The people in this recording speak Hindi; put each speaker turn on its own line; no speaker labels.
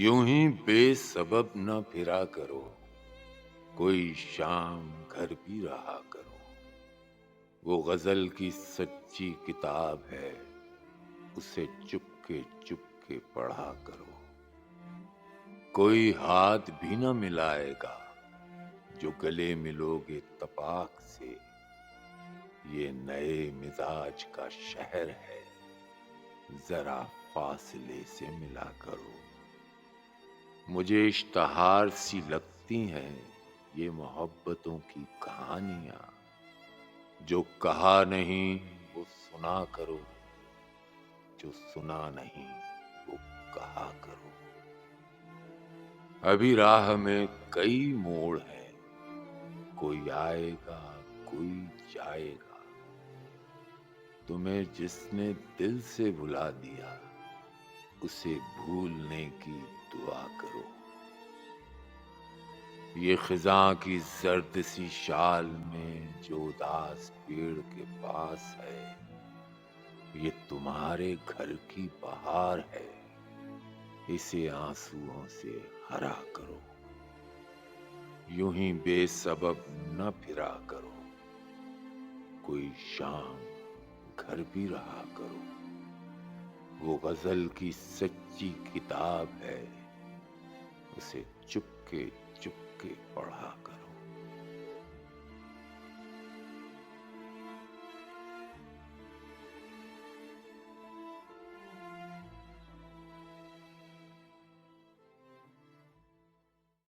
यूं ही बेसबब न फिरा करो, कोई शाम घर भी रहा करो। वो गजल की सच्ची किताब है, उसे चुपके पढ़ा करो। कोई हाथ भी न मिलाएगा, जो गले मिलोगे तपाक से। ये नए मिजाज का शहर है, जरा फासले से मिला करो। मुझे इश्तहार सी लगती हैं ये मोहब्बतों की कहानियां। जो कहा नहीं वो सुना करो, जो सुना नहीं वो कहा करो। अभी राह में कई मोड़ हैं, कोई आएगा कोई जाएगा। तुम्हें जिसने दिल से भुला दिया, उसे भूलने की दुआ करो। ये खिजां की जर्द सी शाल में जो उदास पेड़ के पास है, ये तुम्हारे घर की बहार है। इसे आंसुओं से हरा करो। यूं ही बेसबब न फिरा करो, कोई शाम घर भी रहा करो। वो गजल की सच्ची किताब है, उसे चुपके